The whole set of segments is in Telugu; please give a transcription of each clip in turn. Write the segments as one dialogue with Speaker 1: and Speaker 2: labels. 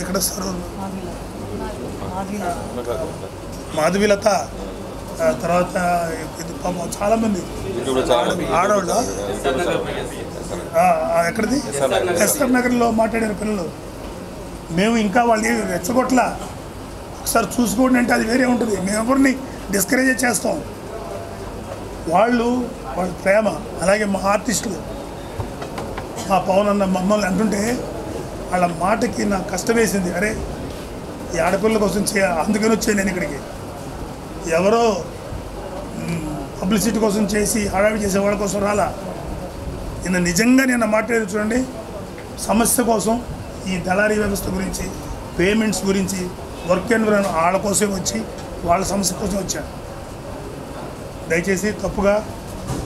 Speaker 1: ఇక్కడ మాధవీలత తర్వాత చాలా మంది ఆడవాళ్ళు ఎక్కడిది ఎస్ఆర్ నగర్లో మాట్లాడిన పిల్లలు మేము ఇంకా వాళ్ళు రెచ్చగొట్ల ఒకసారి చూసుకోండి అంటే అది వేరే ఉంటుంది. మేము ఎవరిని డిస్కరేజ్ చేస్తాం. వాళ్ళ ప్రేమ అలాగే మా ఆర్టిస్టులు మా పవన్ అన్న మమ్మల్ని అంటుంటే వాళ్ళ మాటకి నాకు కష్టం వేసింది. అరే ఈ ఆడపిల్లల కోసం అందుకని వచ్చాను నేను ఇక్కడికి. ఎవరో పబ్లిసిటీ కోసం చేసి హడావిడి చేసే వాళ్ళ కోసం రాలా. నిజంగా నేను మాట్లాడేది చూడండి, సమస్య కోసం, ఈ దళారీ వ్యవస్థ గురించి, పేమెంట్స్ గురించి, వర్క్ ఎన్విరాన్మెంట్ వాళ్ళ కోసం వచ్చి వాళ్ళ సమస్య కోసం వచ్చాను. దయచేసి తప్పుగా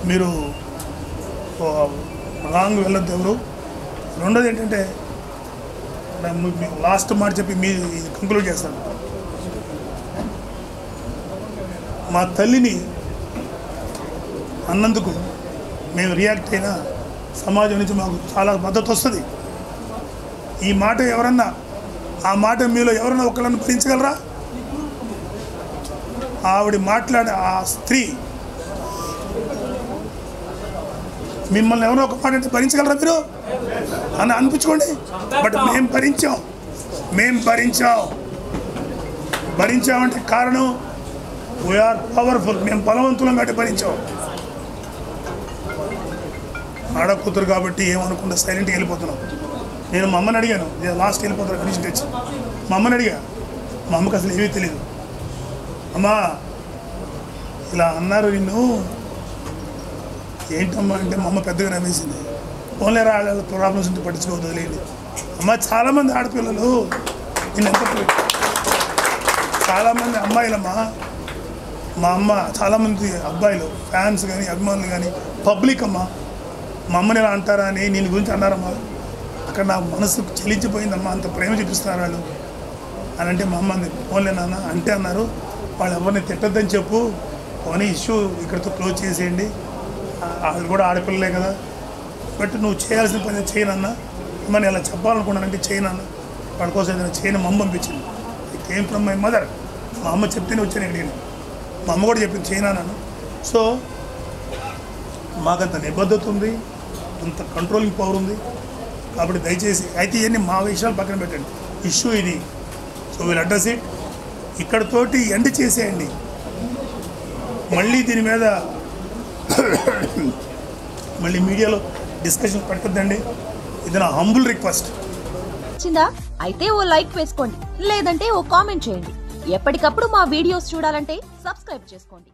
Speaker 1: మీరు రాంగ్ వెళ్ళొద్దు ఎవరు. రెండోది ఏంటంటే లాస్ట్ మాట చెప్పి మీ కంక్లూడ్ చేస్తాను. మా తల్లిని అన్నందుకు మేము రియాక్ట్ అయినా సమాజం నుంచి మాకు చాలా మద్దతు వస్తుంది. ఈ మాట ఎవరన్నా ఆ మాట మీలో ఎవరన్నా ఒకళ్ళని భరించగలరా? ఆవిడ మాట్లాడే ఆ స్త్రీ మిమ్మల్ని ఎవరో ఒక మాట అంటే భరించగలరా మీరు అని అనిపించుకోండి. బట్ మేము భరించామంటే కారణం వీఆర్ పవర్ఫుల్. మేము బలవంతులం కాబట్టి భరించాం. ఆడకూతురు కాబట్టి ఏమనుకుంటా సైలెంట్గా వెళ్ళిపోతున్నాం. నేను మా అమ్మని అడిగాను, లాస్ట్ వెళ్ళిపోతాను కనీసం తెచ్చి మా అమ్మని అడిగా. మా అమ్మకి అసలు ఏమీ తెలియదు. అమ్మా ఇలా అన్నారు నిన్ను ఏంటమ్మా అంటే మా అమ్మ పెద్దగా నమ్మేసింది. ఓన్లీ ఆడవాళ్ళ ప్రాబ్లమ్స్ ఉంటే పట్టించుకోవద్దు వదిలేండి. అమ్మ చాలామంది ఆడపిల్లలు నేను చాలామంది అమ్మాయిలమ్మా, మా అమ్మ చాలామంది అబ్బాయిలు ఫ్యాన్స్ కానీ అభిమానులు కానీ పబ్లిక్ అమ్మ మా అమ్మని ఇలా అంటారా అని నేను గురించి అన్నారమ్మా. అక్కడ నా మనసు చెలించిపోయిందమ్మా, అంత ప్రేమ చూపిస్తున్నారు వాళ్ళు అని అంటే మా అమ్మ ఓన్లీ నాన్న అంటే అన్నారు. వాళ్ళు ఎవరిని తిట్టద్దని చెప్పు, పోనీ ఇష్యూ ఇక్కడితో క్లోజ్ చేసేయండి, వాళ్ళు కూడా ఆడపిల్లలే కదా, బట్ నువ్వు చేయాల్సిన పని చేయనన్నా, మరి ఇలా చెప్పాలనుకున్నానంటే చేయనన్నా, వాళ్ళ కోసం ఏదైనా చేయని మా అమ్మ పంపించింది. It came from my mother. మా అమ్మ చెప్తేనే వచ్చాను ఇక్కడికి. మా అమ్మ కూడా చెప్పింది చేయనన్నాను. సో మాకంత నిబద్ధత ఉంది, అంత కంట్రోలింగ్ పవర్ ఉంది. కాబట్టి దయచేసి అయితే ఇవన్నీ మా విషయాలు పక్కన పెట్టండి, ఇష్యూ ఇది. సో వీళ్ళు అడ్రస్ ఇట్, ఇక్కడతోటి ఎండ్ చేసేయండి. మళ్ళీ దీని మీద మళ్ళీ మీడియాలో డిస్కషన్ పెట్టద్దండి. ఇది నా హంబుల్ రిక్వెస్ట్.
Speaker 2: అయితే ఓ లైక్ వేసుకోండి, లేదంటే ఓ కామెంట్ చేయండి. ఎప్పటికప్పుడు మా వీడియోస్ చూడాలంటే సబ్స్క్రైబ్ చేసుకోండి.